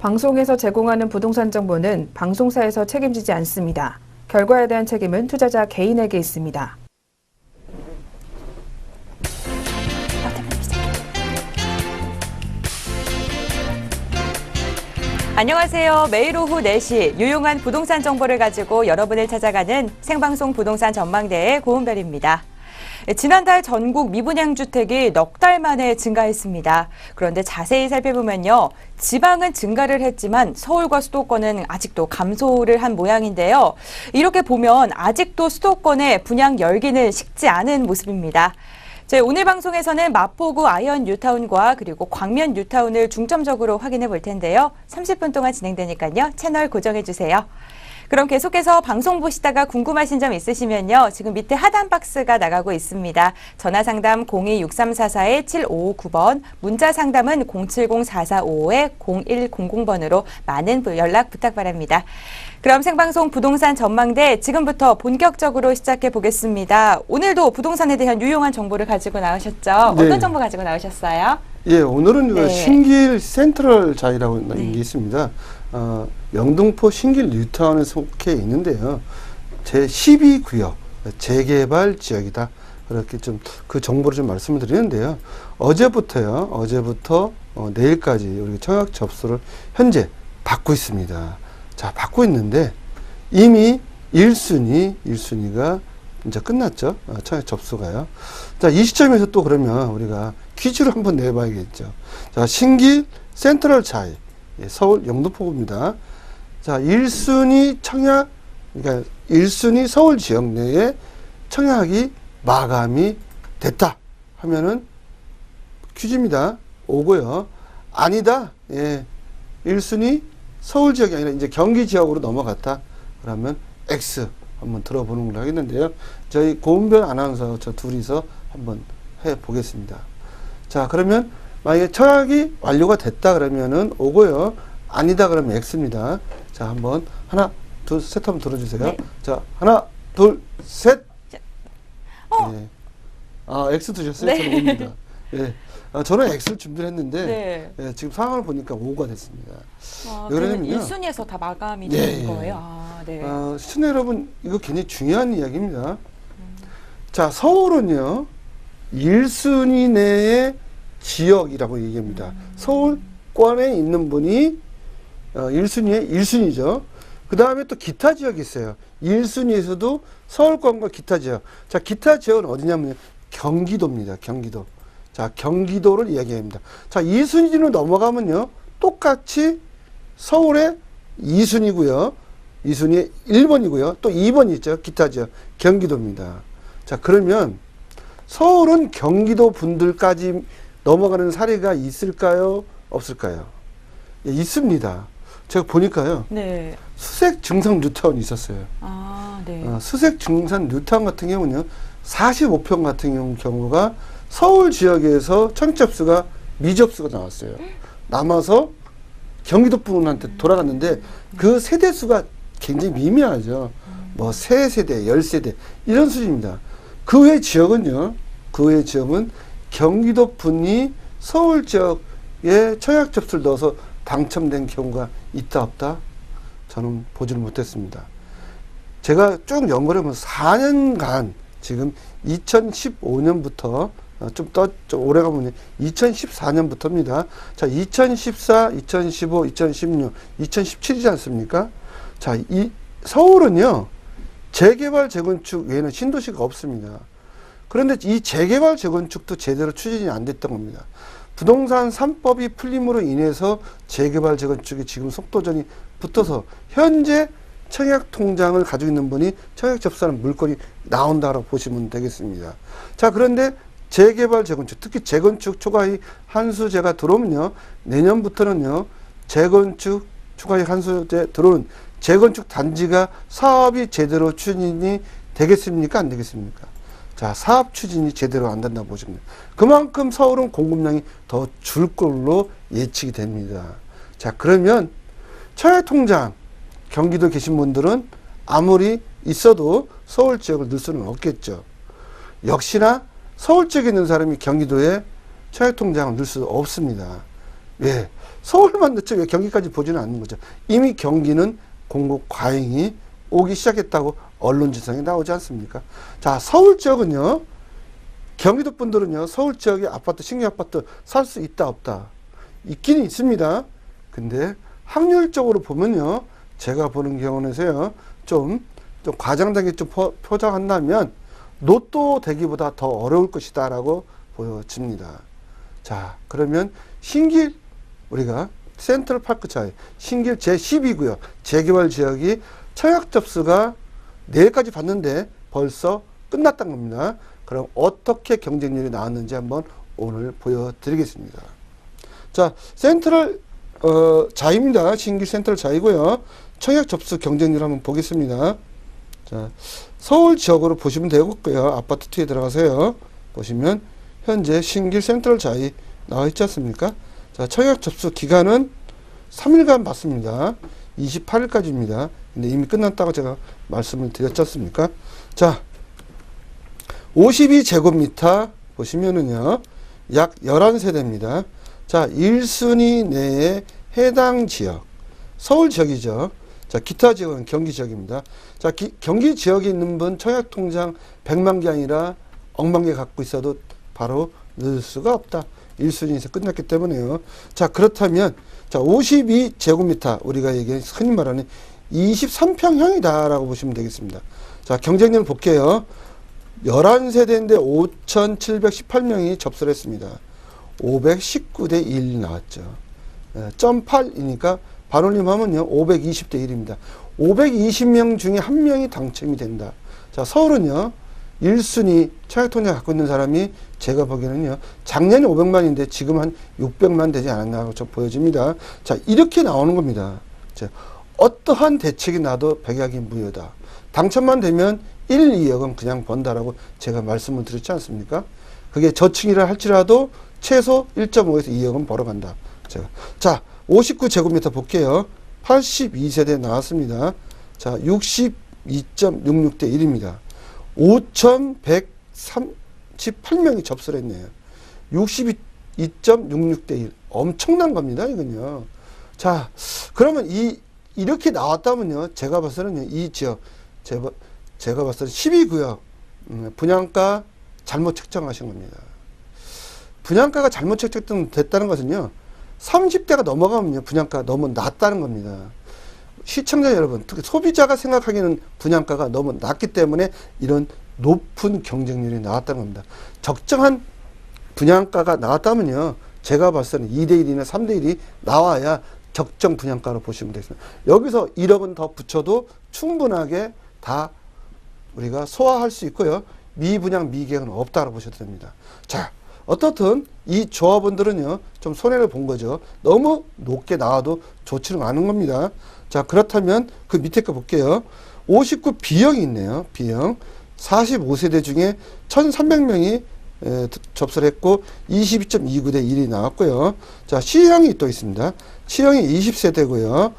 방송에서 제공하는 부동산 정보는 방송사에서 책임지지 않습니다. 결과에 대한 책임은 투자자 개인에게 있습니다. 안녕하세요. 매일 오후 4시 유용한 부동산 정보를 가지고 여러분을 찾아가는 생방송 부동산 전망대의 고은별입니다. 지난달 전국 미분양 주택이 넉 달 만에 증가했습니다. 그런데 자세히 살펴보면요. 지방은 증가를 했지만 서울과 수도권은 아직도 감소를 한 모양인데요. 이렇게 보면 아직도 수도권의 분양 열기는 식지 않은 모습입니다. 오늘 방송에서는 마포구 아현 뉴타운과 그리고 광면 뉴타운을 중점적으로 확인해 볼 텐데요. 30분 동안 진행되니까요. 채널 고정해 주세요. 그럼 계속해서 방송 보시다가 궁금하신 점 있으시면요. 지금 밑에 하단 박스가 나가고 있습니다. 전화 상담 02-6344-7559번, 문자 상담은 070-4455-0100번으로 많은 연락 부탁 바랍니다. 그럼 생방송 부동산 전망대 지금부터 본격적으로 시작해 보겠습니다. 오늘도 부동산에 대한 유용한 정보를 가지고 나오셨죠? 네. 어떤 정보 가지고 나오셨어요? 예, 오늘은 네. 신길 센트럴 자이라고 게 있습니다. 영등포 신길 뉴타운에 속해 있는데요. 제12구역 재개발 지역이다. 그렇게 좀 그 정보를 좀 말씀을 드리는데요. 어제부터 내일까지 우리 청약 접수를 현재 받고 있습니다. 자, 받고 있는데 이미 1순위가 이제 끝났죠. 청약 접수가요. 자, 이 시점에서 또 그러면 우리가 퀴즈를 한번 내봐야겠죠. 자, 신길 센트럴 자이, 서울 영등포구입니다. 자, 1순위 청약, 그러니까 1순위 서울 지역 내에 청약이 마감이 됐다 하면은 퀴즈입니다. 오고요. 아니다. 예. 1순위 서울 지역이 아니라 이제 경기 지역으로 넘어갔다. 그러면 X 한번 들어보는 걸로 하겠는데요. 저희 고은별 아나운서 저 둘이서 한번 해 보겠습니다. 자, 그러면 만약에 청약이 완료가 됐다 그러면은 오고요. 아니다 그러면 X입니다. 자, 한번 하나, 둘, 셋 한번 들어주세요. 네. 자, 하나, 둘, 셋. 네. X 드셨어요? 네. 저는 O입니다. 예. 저는 X를 준비를 했는데 네. 예, 지금 상황을 보니까 O가 됐습니다. 그러면 그러면요. 1순위에서 다 마감이 네. 되는 거예요? 네. 시청자 여러분, 이거 굉장히 중요한 이야기입니다. 자, 서울은요, 1순위 내의 지역이라고 얘기합니다. 서울권에 있는 분이 1순위에 1순위죠. 그 다음에 또 기타 지역이 있어요. 1순위에서도 서울권과 기타 지역. 자, 기타 지역은 어디냐면 경기도입니다. 경기도. 자, 경기도를 이야기합니다. 자, 2순위로 넘어가면요, 똑같이 서울의 2순위고요. 2순위에 1번이고요. 또 2번이 있죠. 기타 지역. 경기도입니다. 자, 그러면 서울은 경기도 분들까지 넘어가는 사례가 있을까요? 없을까요? 예, 있습니다. 제가 보니까요. 네. 수색 증상 뉴타운이 있었어요. 네. 수색 증상 뉴타운 같은 경우는 45평 같은 경우가 서울 지역에서 청약 접수가 미접수가 나왔어요. 남아서 경기도 분한테 돌아갔는데 그 세대 수가 굉장히 미미하죠. 뭐 3세대, 10세대 이런 수준입니다. 그 외 지역은요. 그 외 지역은 경기도 분이 서울 지역에 청약 접수를 넣어서 당첨된 경우가 있다 없다? 저는 보지를 못했습니다. 제가 쭉 연구를 해보면 4년간 지금 2015년부터 좀 오래 가면 2014년부터입니다. 자, 2014, 2015, 2016, 2017이지 않습니까? 자, 이 서울은요, 재개발, 재건축 외에는 신도시가 없습니다. 그런데 이 재개발, 재건축도 제대로 추진이 안 됐던 겁니다. 부동산 3법이 풀림으로 인해서 재개발, 재건축이 지금 속도전이 붙어서 현재 청약 통장을 가지고 있는 분이 청약 접수하는 물건이 나온다고 보시면 되겠습니다. 자, 그런데 재개발, 재건축, 특히 재건축 초과이익 한수제가 들어오면요, 내년부터는요, 재건축 초과이익 한수제 들어오는 재건축 단지가 사업이 제대로 추진이 되겠습니까? 안 되겠습니까? 자, 사업 추진이 제대로 안 된다고 보시면 돼요. 그만큼 서울은 공급량이 더 줄 걸로 예측이 됩니다. 자, 그러면 청약통장 경기도 계신 분들은 아무리 있어도 서울 지역을 넣을 수는 없겠죠. 역시나 서울 지역에 있는 사람이 경기도에 청약통장을 넣을 수 없습니다. 왜? 서울만 늦죠. 왜 경기까지 보지는 않는 거죠. 이미 경기는 공급 과잉이 오기 시작했다고 언론 지성이 나오지 않습니까? 자, 서울 지역은요. 경기도 분들은요. 서울 지역의 아파트, 신규 아파트 살 수 있다 없다. 있기는 있습니다. 근데 확률적으로 보면요. 제가 보는 경우에서요. 좀 과장되게 좀 포장한다면 로또 되기보다 더 어려울 것이다 라고 보여집니다. 자, 그러면 신길 우리가 센트럴파크차에 신길 제12구역 재개발 지역이 청약 접수가 내일까지 봤는데 벌써 끝났다는 겁니다. 그럼 어떻게 경쟁률이 나왔는지 한번 오늘 보여드리겠습니다. 자, 센트럴 자입니다. 신길 센트럴 자이고요. 청약 접수 경쟁률 한번 보겠습니다. 자, 서울 지역으로 보시면 되겠고요. 아파트 2에 들어가세요. 보시면 현재 신길 센트럴 자이 나와 있지 않습니까? 자, 청약 접수 기간은 3일간 받습니다. 28일까지입니다. 근데 이미 끝났다고 제가 말씀을 드렸지 않습니까? 자, 52제곱미터 보시면은요, 약 11세대입니다. 자, 1순위 내에 해당 지역, 서울 지역이죠. 자, 기타 지역은 경기 지역입니다. 자, 경기 지역에 있는 분 청약통장 100만 개 아니라 억만 개 갖고 있어도 바로 넣을 수가 없다. 1순위에서 끝났기 때문에요. 자, 그렇다면, 자, 52제곱미터, 우리가 흔히 말하는 23평형이다 라고 보시면 되겠습니다. 자, 경쟁률 볼게요. 11세대인데 5,718명이 접수를 했습니다. 519대 1이 나왔죠. 0.8이니까 반올림 하면요, 520대 1입니다. 520명 중에 한 명이 당첨이 된다. 자, 서울은요, 1순위 청약통장 갖고 있는 사람이 제가 보기에는요, 작년에 500만인데 지금 한 600만 되지 않았나 저 보여집니다. 자, 이렇게 나오는 겁니다. 자, 어떠한 대책이 나도 백약이 무효다. 당첨만 되면 1, 2억은 그냥 번다라고 제가 말씀을 드렸지 않습니까? 그게 저층이라 할지라도 최소 1.5에서 2억은 벌어간다. 제가. 자, 59제곱미터 볼게요. 82세대 나왔습니다. 자, 62.66대 1입니다. 5,138명이 접수를 했네요. 62.66대 1. 엄청난 겁니다, 이건요. 자, 그러면 이렇게 나왔다면요, 제가 봐서는요, 이 지역, 제가 봤을 때 12구역, 분양가 잘못 책정하신 겁니다. 분양가가 잘못 책정됐다는 것은요, 30대가 넘어가면요, 분양가가 너무 낮다는 겁니다. 시청자 여러분, 특히 소비자가 생각하기에는 분양가가 너무 낮기 때문에 이런 높은 경쟁률이 나왔다는 겁니다. 적정한 분양가가 나왔다면요, 제가 봤을 때는 2대1이나 3대1이 나와야 적정 분양가로 보시면 되겠습니다. 여기서 1억은 더 붙여도 충분하게 다 우리가 소화할 수 있고요. 미분양, 미계약은 없다고 보셔도 됩니다. 자, 어떻든 이 조합원들은요, 좀 손해를 본 거죠. 너무 높게 나와도 좋지는 않은 겁니다. 자, 그렇다면 그 밑에 거 볼게요. 59 B형이 있네요. B형. 45세대 중에 1,300명이 접수를 했고 22.29대 1이 나왔고요. 자, C형이 또 있습니다. C형이 20세대고요.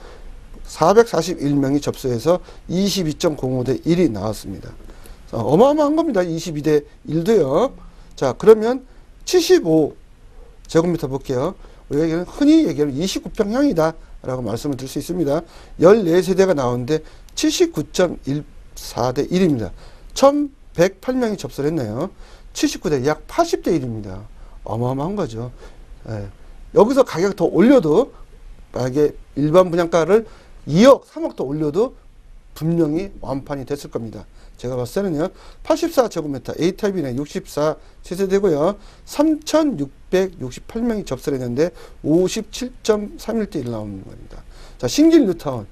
441명이 접수해서 22.05대 1이 나왔습니다. 어마어마한 겁니다. 22대 1도요. 자, 그러면 75제곱미터 볼게요. 우리가 흔히 얘기하는 29평형이다 라고 말씀을 드릴 수 있습니다. 14세대가 나오는데 79.14대 1입니다. 1,108명이 접수를 했네요. 79대 약 80대 1입니다. 어마어마한 거죠. 예. 여기서 가격 더 올려도, 만약에 일반 분양가를 2억, 3억 더 올려도 분명히 완판이 됐을 겁니다. 제가 봤을 때는요, 84제곱미터 A타입이네 64세대고요. 3,668명이 접수를 했는데 57.31대 1 나오는 겁니다. 자, 신길 뉴타운.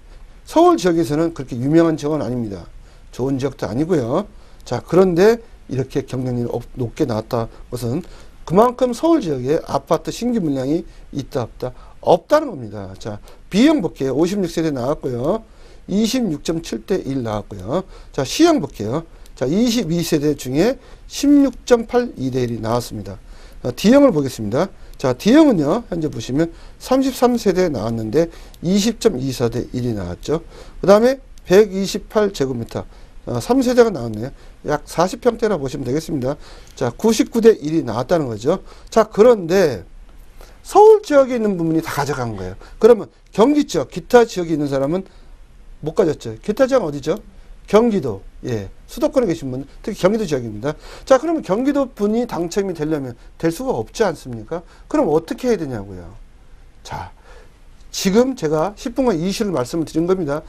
서울 지역에서는 그렇게 유명한 지역은 아닙니다. 좋은 지역도 아니고요. 자, 그런데 이렇게 경쟁률이 높게 나왔다 것은 그만큼 서울 지역에 아파트 신규 물량이 있다 없다? 없다는 겁니다. 자, B형 볼게요. 56세대 나왔고요. 26.7대 1 나왔고요. 자, C형 볼게요. 자, 22세대 중에 16.82대 1이 나왔습니다. 자, D형을 보겠습니다. 자, D형은요, 현재 보시면 33세대 나왔는데 20.24대 1이 나왔죠. 그 다음에 128제곱미터. 3세대가 나왔네요. 약 40평대라 보시면 되겠습니다. 자, 99대 1이 나왔다는 거죠. 자, 그런데 서울 지역에 있는 부분이 다 가져간 거예요. 그러면 경기 지역, 기타 지역에 있는 사람은 못 가졌죠. 기타 지역은 어디죠? 경기도, 예, 수도권에 계신 분, 특히 경기도 지역입니다. 자, 그러면 경기도 분이 당첨이 되려면 될 수가 없지 않습니까? 그럼 어떻게 해야 되냐고요. 자, 지금 제가 10분간 이슈를 말씀을 드린 겁니다.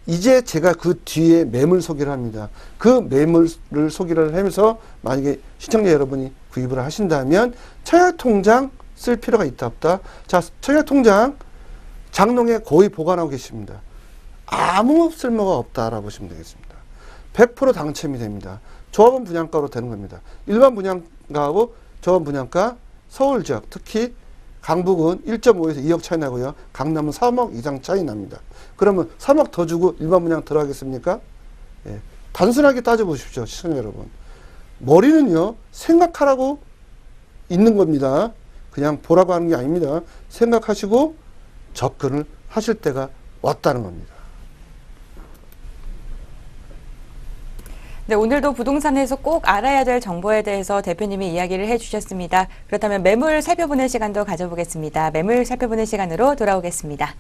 이제 제가 그 뒤에 매물 소개를 합니다. 그 매물을 소개를 하면서 만약에 시청자 여러분이 구입을 하신다면 청약통장 쓸 필요가 있다 없다. 자, 청약통장 장롱에 거의 보관하고 계십니다. 아무 쓸모가 없다라고 보시면 되겠습니다. 100% 당첨이 됩니다. 조합원 분양가로 되는 겁니다. 일반 분양가하고 조합원 분양가 서울 지역 특히 강북은 1.5에서 2억 차이 나고요. 강남은 3억 이상 차이 납니다. 그러면 3억 더 주고 일반 분양 들어가겠습니까? 예. 단순하게 따져보십시오. 시청자 여러분. 머리는요. 생각하라고 있는 겁니다. 그냥 보라고 하는 게 아닙니다. 생각하시고 접근을 하실 때가 왔다는 겁니다. 네, 오늘도 부동산에서 꼭 알아야 될 정보에 대해서 대표님이 이야기를 해주셨습니다. 그렇다면 매물 살펴보는 시간도 가져보겠습니다. 매물 살펴보는 시간으로 돌아오겠습니다.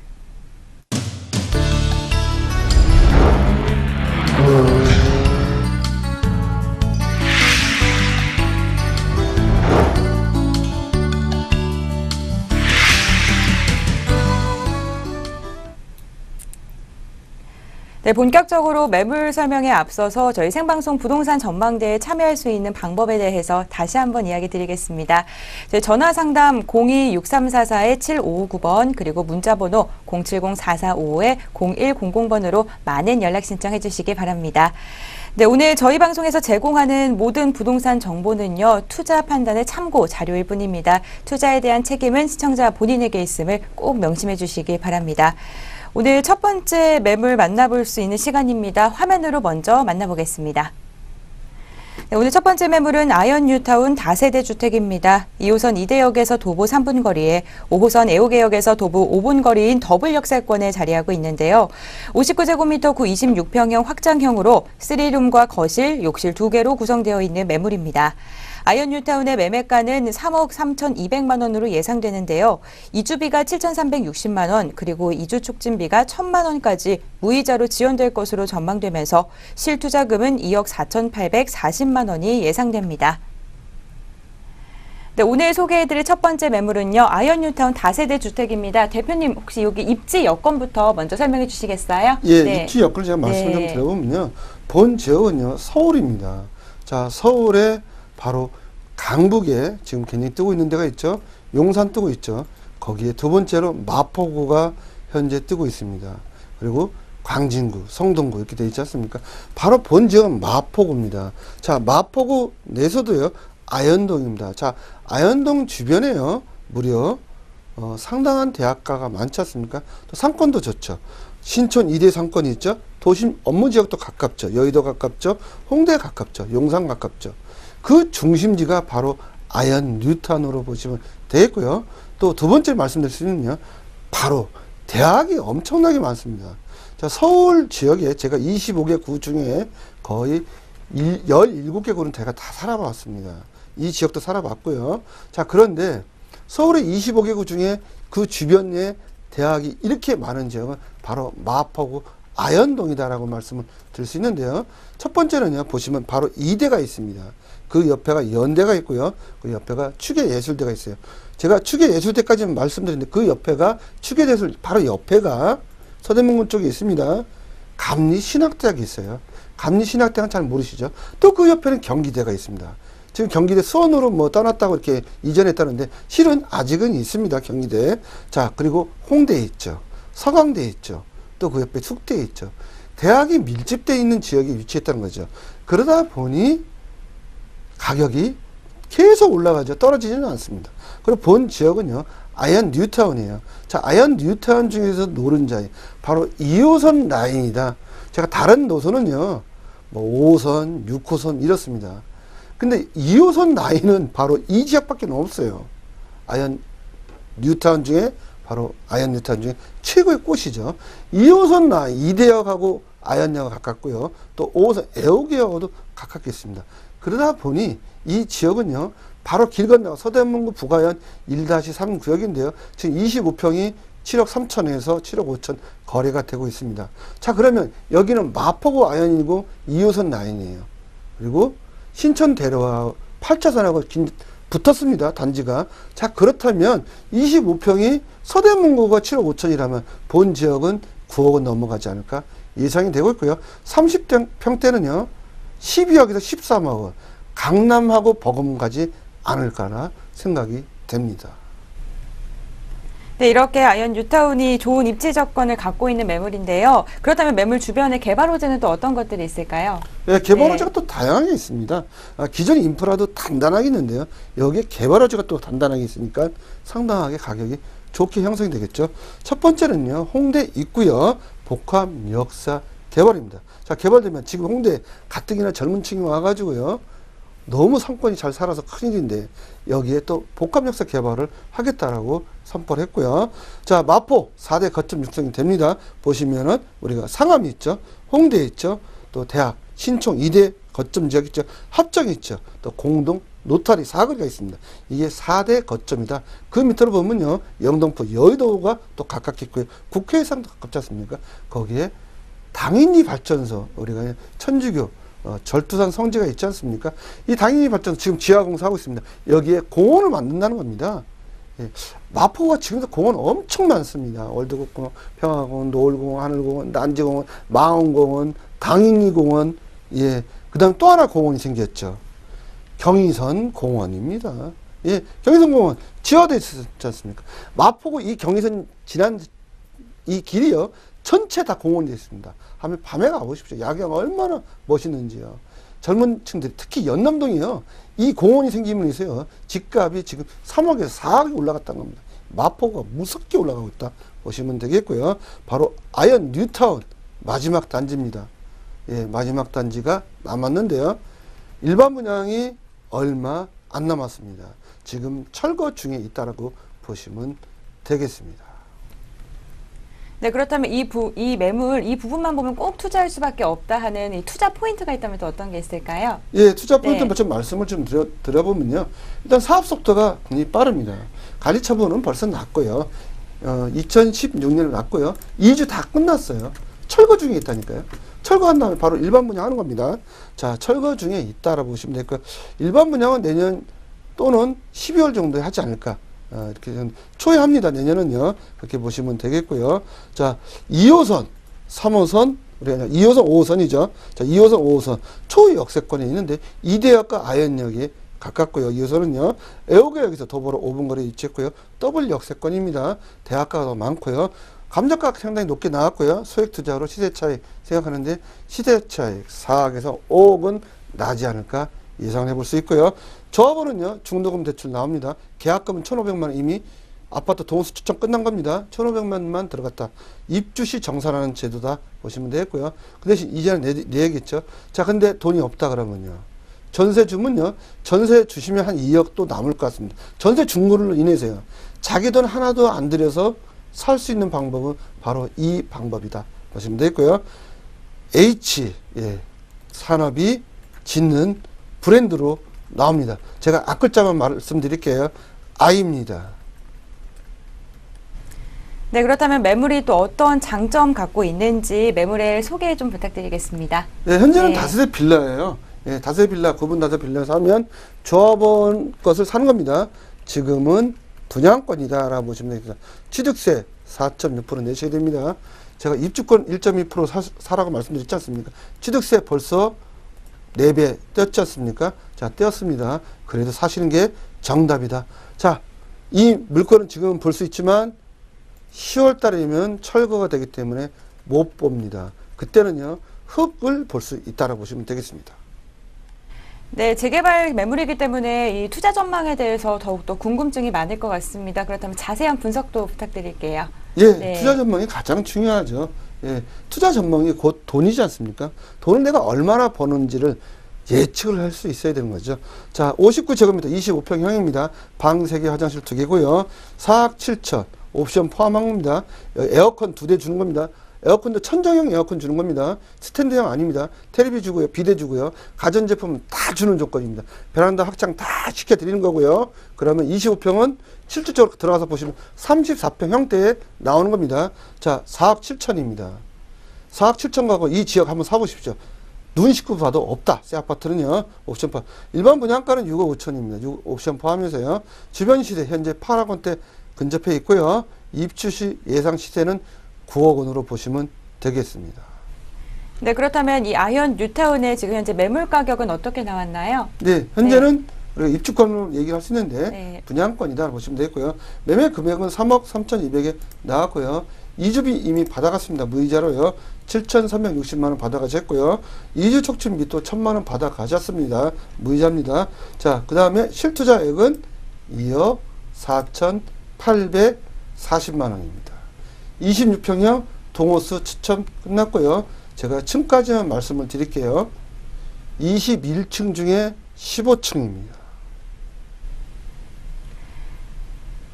네, 본격적으로 매물 설명에 앞서서 저희 생방송 부동산 전망대에 참여할 수 있는 방법에 대해서 다시 한번 이야기 드리겠습니다. 저희 전화 상담 02-6344-7559번 그리고 문자번호 070-4455-0100번으로 많은 연락 신청해 주시기 바랍니다. 네, 오늘 저희 방송에서 제공하는 모든 부동산 정보는요, 투자 판단의 참고 자료일 뿐입니다. 투자에 대한 책임은 시청자 본인에게 있음을 꼭 명심해 주시기 바랍니다. 오늘 첫 번째 매물 만나볼 수 있는 시간입니다. 화면으로 먼저 만나보겠습니다. 네, 오늘 첫 번째 매물은 아현 뉴타운 다세대 주택입니다. 2호선 이대역에서 도보 3분 거리에 5호선 애호개역에서 도보 5분 거리인 더블 역세권에 자리하고 있는데요. 59제곱미터 구 26평형 확장형으로 3룸과 거실, 욕실 2개로 구성되어 있는 매물입니다. 아현 뉴타운의 매매가는 3억 3,200만 원으로 예상되는데요. 이주비가 7,360만 원, 그리고 이주 촉진비가 1,000만 원까지 무이자로 지원될 것으로 전망되면서 실투자금은 2억 4,840만 원이 예상됩니다. 네, 오늘 소개해드릴 첫 번째 매물은요, 아현 뉴타운 다세대 주택입니다. 대표님, 혹시 여기 입지 여건부터 먼저 설명해 주시겠어요? 예, 네. 입지 여건을 제가 말씀을 좀 드려보면요. 본 지역은요, 서울입니다. 자, 서울에 바로 강북에 지금 굉장히 뜨고 있는 데가 있죠. 용산 뜨고 있죠. 거기에 두 번째로 마포구가 현재 뜨고 있습니다. 그리고 광진구, 성동구 이렇게 되어 있지 않습니까? 바로 본 지역은 마포구입니다. 자, 마포구 내에서도요, 아현동입니다. 자, 아현동 주변에요, 무려 상당한 대학가가 많지 않습니까? 또 상권도 좋죠. 신촌 2대 상권이 있죠. 도심 업무 지역도 가깝죠. 여의도 가깝죠. 홍대 가깝죠. 용산 가깝죠. 그 중심지가 바로 아현 뉴타운으로 보시면 되겠고요. 또 두 번째 말씀드릴 수 있는요, 바로 대학이 엄청나게 많습니다. 자, 서울 지역에 제가 25개 구 중에 거의 17개 구는 제가 다 살아봤습니다. 이 지역도 살아봤고요. 자, 그런데 서울의 25개 구 중에 그 주변에 대학이 이렇게 많은 지역은 바로 마포구 아현동이다라고 말씀을 드릴 수 있는데요. 첫 번째는요, 보시면 바로 이대가 있습니다. 그 옆에가 연대가 있고요. 그 옆에가 추계예술대가 있어요. 제가 추계예술대까지는 말씀드렸는데 그 옆에가 추계예술 바로 옆에가 서대문구 쪽에 있습니다. 감리신학대학이 있어요. 감리신학대학은 잘 모르시죠? 또 그 옆에는 경기대가 있습니다. 지금 경기대 수원으로 뭐 떠났다고 이렇게 이전했다는데 실은 아직은 있습니다. 경기대. 자, 그리고 홍대에 있죠. 서강대에 있죠. 또 그 옆에 숙대에 있죠. 대학이 밀집되어 있는 지역에 위치했다는 거죠. 그러다 보니 가격이 계속 올라가죠. 떨어지지는 않습니다. 그리고 본 지역은요, 아현 뉴타운이에요. 자, 아현 뉴타운 중에서 노른자이 바로 2호선 라인이다. 제가 다른 노선은요, 뭐 5호선, 6호선 이렇습니다. 근데 2호선 라인은 바로 이 지역밖에 없어요. 아현 뉴타운 중에 바로 아현 뉴타운 중에 최고의 꽃이죠. 2호선 라인 이대역하고 아현역하고 가깝고요. 또 5호선 애호개역하고도 가깝게 있습니다. 그러다 보니 이 지역은요, 바로 길 건너가 서대문구 부가현 1-3 구역인데요. 지금 25평이 7억 3천에서 7억 5천 거래가 되고 있습니다. 자, 그러면 여기는 마포구 아현이고 2호선 라인이에요. 그리고 신천 대로와 8차선하고 붙었습니다. 단지가. 자, 그렇다면 25평이 서대문구가 7억 5천이라면 본 지역은 9억은 넘어가지 않을까 예상이 되고 있고요. 30평대는요. 12억에서 13억 원. 강남하고 버금가지 않을까나 생각이 됩니다. 네, 이렇게 아현 뉴타운이 좋은 입지 조건을 갖고 있는 매물인데요. 그렇다면 매물 주변에 개발 호재는 또 어떤 것들이 있을까요? 네, 개발 호재가 또 다양하게 있습니다. 기존 인프라도 단단하게 있는데요. 여기에 개발 호재가 또 단단하게 있으니까 상당하게 가격이 좋게 형성이 되겠죠. 첫 번째는요, 홍대 입구역 복합 역사 개발입니다. 자, 개발되면 지금 홍대 가뜩이나 젊은 층이 와가지고요. 너무 상권이 잘 살아서 큰일인데 여기에 또 복합역사 개발을 하겠다라고 선포를 했고요. 자, 마포 4대 거점 육성이 됩니다. 보시면은 우리가 상암이 있죠. 홍대 있죠. 또 대학, 신촌 2대 거점 지역 있죠. 합정이 있죠. 또 공동, 노타리 사거리가 있습니다. 이게 4대 거점이다. 그 밑으로 보면요. 영등포, 여의도가 또 가깝게 있고요. 국회의상도 가깝지 않습니까? 거기에 당인리 발전소, 우리가 천주교 절두산 성지가 있지 않습니까? 이 당인리 발전소 지금 지하 공사하고 있습니다. 여기에 공원을 만든다는 겁니다. 예. 마포가 지금도 공원 엄청 많습니다. 월드국공원, 평화공원, 노을공원, 하늘공원, 난지공원, 망원공원, 당인리 공원, 예. 그 다음 또 하나 공원이 생겼죠. 경의선 공원입니다. 예. 경의선 공원 지하되어 있지 않습니까? 마포구 이 경의선 지난 이 길이요. 전체 다 공원이 되어 있습니다. 한번 밤에 가보십시오. 야경 얼마나 멋있는지요. 젊은 층들이 특히 연남동이요. 이 공원이 생기면서요. 집값이 지금 3억에서 4억이 올라갔다는 겁니다. 마포가 무섭게 올라가고 있다 보시면 되겠고요. 바로 아현 뉴타운 마지막 단지입니다. 예, 마지막 단지가 남았는데요. 일반 분양이 얼마 안 남았습니다. 지금 철거 중에 있다라고 보시면 되겠습니다. 네, 그렇다면 이 매물, 이 부분만 보면 꼭 투자할 수밖에 없다 하는 이 투자 포인트가 있다면 또 어떤 게 있을까요? 예, 투자 포인트 네. 좀 말씀을 좀 드려보면요. 일단 사업 속도가 굉장히 빠릅니다. 관리 처분은 벌써 났고요. 2016년에 났고요. 2주 다 끝났어요. 철거 중에 있다니까요. 철거한 다음에 바로 일반 분양하는 겁니다. 자, 철거 중에 있다라고 보시면 되고요. 일반 분양은 내년 또는 12월 정도에 하지 않을까. 이렇게 좀 초에 합니다. 내년은요. 그렇게 보시면 되겠고요. 자, 2호선, 3호선, 우리가 2호선, 5호선이죠. 자, 2호선, 5호선. 초역세권이 있는데 이대역과 아현역이 가깝고요. 2호선은요. 애호개역에서 도보로 5분 거리에 위치했고요. 더블 역세권입니다. 대학가가 더 많고요. 감정가가 상당히 높게 나왔고요. 소액 투자로 시세 차익 생각하는데 시세 차익 4억에서 5억은 나지 않을까 예상해 볼 수 있고요. 조합원은요, 중도금 대출 나옵니다. 계약금은 1,500만 원 이미 아파트 동호수 추천 끝난 겁니다. 1,500만 원만 들어갔다. 입주 시 정산하는 제도다 보시면 되겠고요. 그 대신 이자는 내야겠죠. 자, 근데 돈이 없다 그러면요. 전세 주면요, 전세 주시면 한 2억 또 남을 것 같습니다. 전세 준 걸로 인해서요. 자기 돈 하나도 안 들여서 살 수 있는 방법은 바로 이 방법이다 보시면 되겠고요. H, 예, 산업이 짓는 브랜드로 나옵니다. 제가 앞글자만 말씀드릴게요. I입니다. 네, 그렇다면 매물이 또 어떤 장점 갖고 있는지 매물의 소개 좀 부탁드리겠습니다. 네, 현재는 네. 다세대 빌라예요. 예, 다세대 빌라, 구분 다세대 빌라 사면 조합원 것을 사는 겁니다. 지금은 분양권이다라고 보시면 됩니다. 취득세 4.6% 내셔야 됩니다. 제가 입주권 1.2% 사라고 말씀드렸지 않습니까? 취득세 벌써 4배 떼었지 않습니까? 자, 떼었습니다. 그래도 사시는 게 정답이다. 자, 이 물건은 지금 볼 수 있지만 10월 달이면 철거가 되기 때문에 못 봅니다. 그때는요, 흙을 볼 수 있다라고 보시면 되겠습니다. 네, 재개발 매물이기 때문에 이 투자 전망에 대해서 더욱더 궁금증이 많을 것 같습니다. 그렇다면 자세한 분석도 부탁드릴게요. 예, 네. 투자 전망이 가장 중요하죠. 예, 투자 전망이 곧 돈이지 않습니까? 돈을 내가 얼마나 버는지를 예측을 할 수 있어야 되는 거죠. 자, 59제곱미터 25평형입니다. 방 3개, 화장실 2개고요. 4억 7천, 옵션 포함한 겁니다. 에어컨 2대 주는 겁니다. 에어컨도 천정형 에어컨 주는 겁니다. 스탠드형 아닙니다. 테레비 주고요. 비대 주고요. 가전제품 다 주는 조건입니다. 베란다 확장 다 시켜드리는 거고요. 그러면 25평은 실질적으로 들어가서 보시면 34평 형태에 나오는 겁니다. 자, 4억 7천입니다. 4억 7천 가고 이 지역 한번 사보십시오. 눈 씻고 봐도 없다. 새 아파트는요. 옵션 포함. 일반 분양가는 6억 5천입니다. 6 옵션 포함해서요. 주변 시세 현재 8억 원대 근접해 있고요. 입주 시 예상 시세는 9억 원으로 보시면 되겠습니다. 네, 그렇다면 이 아현 뉴타운의 지금 현재 매물 가격은 어떻게 나왔나요? 네, 현재는 우리가 입주권으로 얘기할 수 있는데 네. 분양권이다 보시면 되겠고요. 매매 금액은 3억 3,200에 나왔고요. 이주비 이미 받아갔습니다. 무이자로요. 7,360만 원 받아가셨고요. 이주 촉진비 또 1,000만 원 받아가셨습니다. 무이자입니다. 자, 그 다음에 실투자액은 2억 4,840만 원입니다. 26평형 동호수 추첨 끝났고요. 제가 층까지만 말씀을 드릴게요. 21층 중에 15층입니다.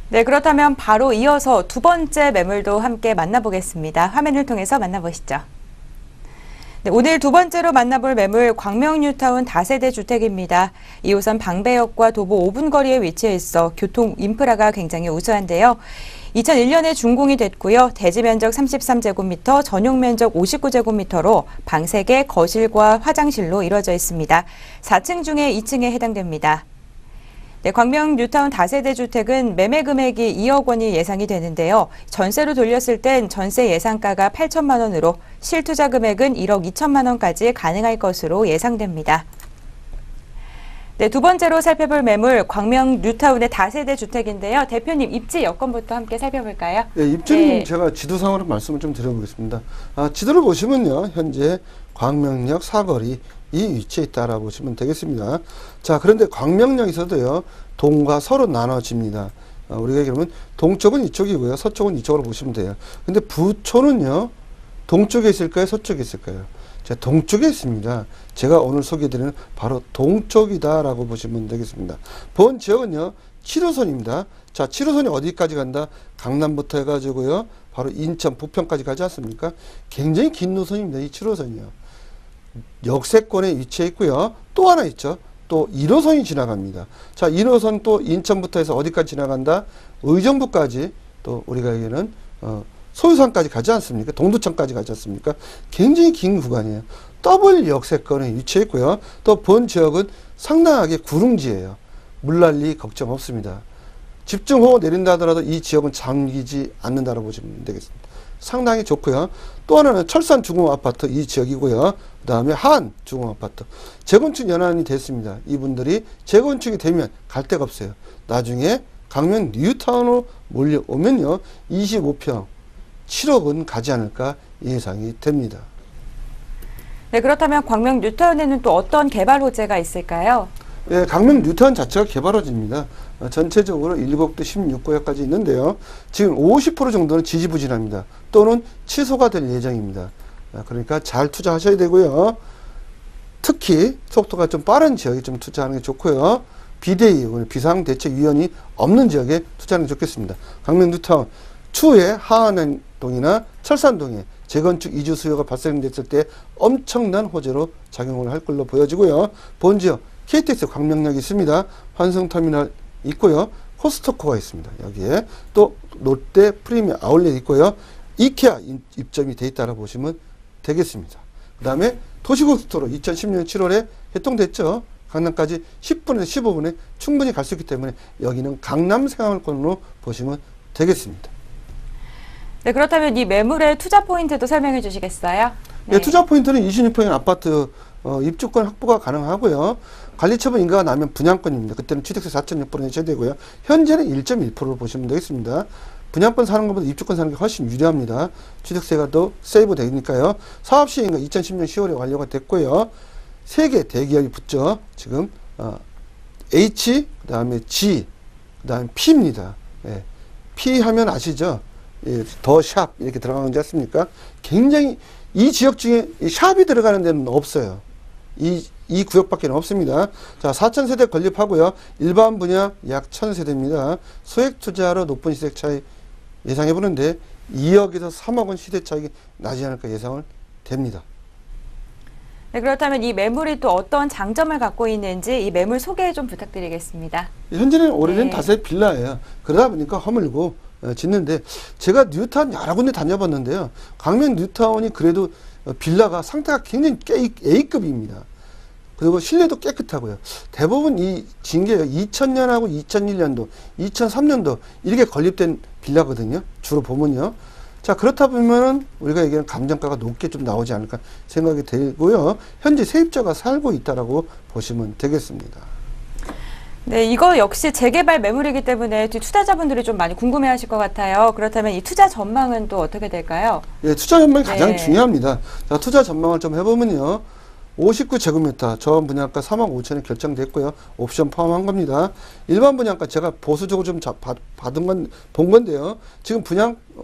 네, 그렇다면 바로 이어서 두 번째 매물도 함께 만나보겠습니다. 화면을 통해서 만나보시죠. 네, 오늘 두 번째로 만나볼 매물 광명뉴타운 다세대 주택입니다. 2호선 방배역과 도보 5분 거리에 위치해 있어 교통 인프라가 굉장히 우수한데요. 2001년에 준공이 됐고요. 대지 면적 33제곱미터, 전용 면적 59제곱미터로 방 3개, 거실과 화장실로 이루어져 있습니다. 4층 중에 2층에 해당됩니다. 네, 광명 뉴타운 다세대 주택은 매매 금액이 2억 원이 예상이 되는데요. 전세로 돌렸을 땐 전세 예상가가 8천만 원으로 실투자 금액은 1억 2천만 원까지 가능할 것으로 예상됩니다. 네, 두 번째로 살펴볼 매물 광명 뉴타운의 다세대 주택인데요. 대표님 입지 여건부터 함께 살펴볼까요? 네, 입주는 네. 제가 지도상으로 말씀을 좀 드려보겠습니다. 지도를 보시면요. 현재 광명역 사거리 이 위치에 있다라고 보시면 되겠습니다. 자, 그런데 광명역에서도요. 동과 서로 나눠집니다. 우리가 얘기하면 동쪽은 이쪽이고요. 서쪽은 이쪽으로 보시면 돼요. 근데 부초는요. 동쪽에 있을까요? 서쪽에 있을까요? 자, 동쪽에 있습니다. 제가 오늘 소개해드리는 바로 동쪽이다라고 보시면 되겠습니다. 본 지역은요. 7호선입니다. 자, 7호선이 어디까지 간다? 강남부터 해가지고요. 바로 인천, 부평까지 가지 않습니까? 굉장히 긴 노선입니다. 이 7호선이요. 역세권에 위치해 있고요. 또 하나 있죠. 또 1호선이 지나갑니다. 자, 1호선 또 인천부터 해서 어디까지 지나간다? 의정부까지 또 우리가 얘기하는 소유산까지 가지 않습니까? 동두천까지 가지 않습니까? 굉장히 긴 구간이에요. 더블 역세권에 위치해 있고요. 또 본 지역은 상당하게 구릉지예요. 물난리 걱정 없습니다. 집중호우 내린다 하더라도 이 지역은 잠기지 않는다고 보시면 되겠습니다. 상당히 좋고요. 또 하나는 철산 중공아파트 이 지역이고요. 그 다음에 한 중공아파트. 재건축 연한이 됐습니다. 이분들이 재건축이 되면 갈 데가 없어요. 나중에 광명 뉴타운으로 몰려오면요. 25평 7억은 가지 않을까 예상이 됩니다. 네, 그렇다면 광명 뉴타운에는 또 어떤 개발 호재가 있을까요? 네, 광명 뉴타운 자체가 개발호지입니다. 전체적으로 1국도 16구역까지 있는데요. 지금 50% 정도는 지지부진합니다. 또는 취소가 될 예정입니다. 그러니까 잘 투자하셔야 되고요. 특히 속도가 좀 빠른 지역에 좀 투자하는 게 좋고요. 비대위, 비상대책위원이 없는 지역에 투자하는 게 좋겠습니다. 광명 뉴타운 추후에 하안동이나 철산동에 재건축 이주 수요가 발생됐을 때 엄청난 호재로 작용을 할 걸로 보여지고요. 본 지역 KTX 광명역이 있습니다. 환승터미널 있고요. 코스트코가 있습니다. 여기에 또 롯데 프리미엄 아울렛 있고요. 이케아 입점이 돼 있다고 보시면 되겠습니다. 그 다음에 도시고속도로 2010년 7월에 개통됐죠. 강남까지 10분에서 15분에 충분히 갈 수 있기 때문에 여기는 강남 생활권으로 보시면 되겠습니다. 네, 그렇다면 이 매물의 투자 포인트도 설명해 주시겠어요? 네. 투자 포인트는 26평형 아파트 입주권 확보가 가능하고요. 관리처분 인가가 나면 분양권입니다. 그때는 취득세 4.6% 내셔야 되고요. 현재는 1.1%로 보시면 되겠습니다. 분양권 사는 것보다 입주권 사는 게 훨씬 유리합니다. 취득세가 더 세이브 되니까요. 사업 시행은 2010년 10월에 완료가 됐고요. 3개 대기업이 붙죠. 지금 H, 그 다음에 G, 그 다음에 P입니다. 예. P 하면 아시죠? 예, 더 샵 이렇게 들어가는 지 않습니까? 굉장히 이 지역 중에 이 샵이 들어가는 데는 없어요. 이 구역밖에 없습니다. 자, 4,000세대 건립하고요. 일반 분양 약 1,000세대입니다. 소액 투자로 높은 시세 차이 예상해 보는데 2억에서 3억은 시대 차익이 나지 않을까 예상을 됩니다. 네, 그렇다면 이 매물이 또 어떤 장점을 갖고 있는지 이 매물 소개 좀 부탁드리겠습니다. 현재는 오래된 네. 다세 빌라예요. 그러다 보니까 허물고 짓는데 제가 뉴타운 여러 군데 다녀봤는데요. 강명 뉴타운이 그래도 빌라가 상태가 굉장히 A급입니다. 그리고 실내도 깨끗하고요. 대부분 이 징계가 2000년하고 2001년도, 2003년도 이렇게 건립된 빌라거든요. 주로 보면요. 자, 그렇다 보면은 우리가 얘기하는 감정가가 높게 좀 나오지 않을까 생각이 되고요. 현재 세입자가 살고 있다라고 보시면 되겠습니다. 네, 이거 역시 재개발 매물이기 때문에 투자자분들이 좀 많이 궁금해하실 것 같아요. 그렇다면 이 투자 전망은 또 어떻게 될까요? 예, 투자 전망이 가장 네. 중요합니다. 자, 투자 전망을 좀 해보면요. 59제곱미터 저온 분양가 3억 5천이 결정됐고요. 옵션 포함한 겁니다. 일반 분양가 제가 보수적으로 좀 본 건데요. 지금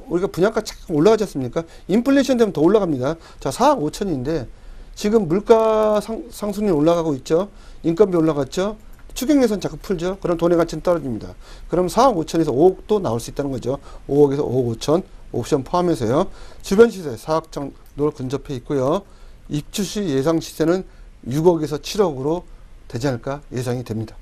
우리가 분양가 잠깐 올라가지 않습니까? 인플레이션 되면 더 올라갑니다. 자, 4억 5천인데 지금 물가 상승률이 올라가고 있죠. 인건비 올라갔죠. 추경 예산 자꾸 풀죠. 그럼 돈의 가치는 떨어집니다. 그럼 4억 5천에서 5억도 나올 수 있다는 거죠. 5억에서 5억 5천 옵션 포함해서요. 주변 시세 4억 정도 근접해 있고요. 입주 시 예상 시세는 6억에서 7억으로 되지 않을까 예상이 됩니다.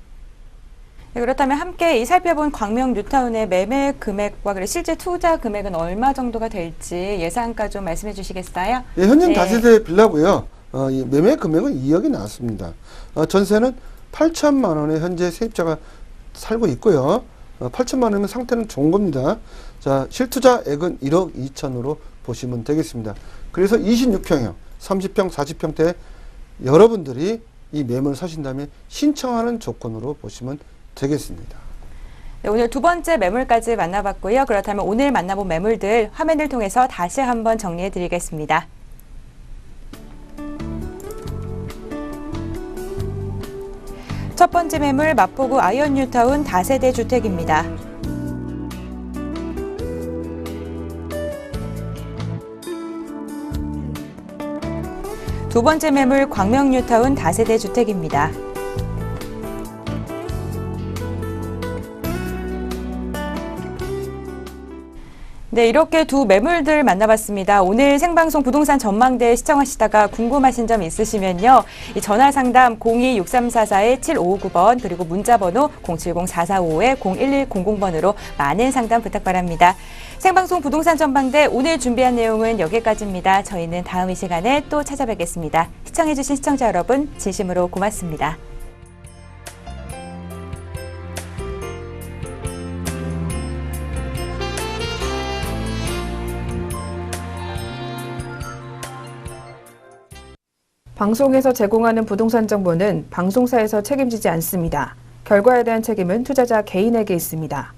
네, 그렇다면 함께 이 살펴본 광명 뉴타운의 매매 금액과 그리고 실제 투자 금액은 얼마 정도가 될지 예상가 좀 말씀해 주시겠어요? 예, 현재는 네. 다세대 빌라고요. 이 매매 금액은 2억이 나왔습니다. 전세는 8천만 원에 현재 세입자가 살고 있고요. 8천만 원이면 상태는 좋은 겁니다. 자, 실투자액은 1억 2천으로 보시면 되겠습니다. 그래서 26평형, 30평, 40평대 여러분들이 이 매물 사신다면 신청하는 조건으로 보시면 되겠습니다. 네, 오늘 두 번째 매물까지 만나봤고요. 그렇다면 오늘 만나본 매물들 화면을 통해서 다시 한번 정리해 드리겠습니다. 첫 번째 매물 마포구 아이언 뉴타운 다세대 주택입니다. 두 번째 매물 광명 뉴타운 다세대 주택입니다. 네, 이렇게 두 매물들 만나봤습니다. 오늘 생방송 부동산 전망대 시청하시다가 궁금하신 점 있으시면요. 이 전화 상담 02-6344-7559번 그리고 문자번호 070-445-0110번으로 많은 상담 부탁 바랍니다. 생방송 부동산 전망대 오늘 준비한 내용은 여기까지입니다. 저희는 다음 이 시간에 또 찾아뵙겠습니다. 시청해주신 시청자 여러분 진심으로 고맙습니다. 방송에서 제공하는 부동산 정보는 방송사에서 책임지지 않습니다. 결과에 대한 책임은 투자자 개인에게 있습니다.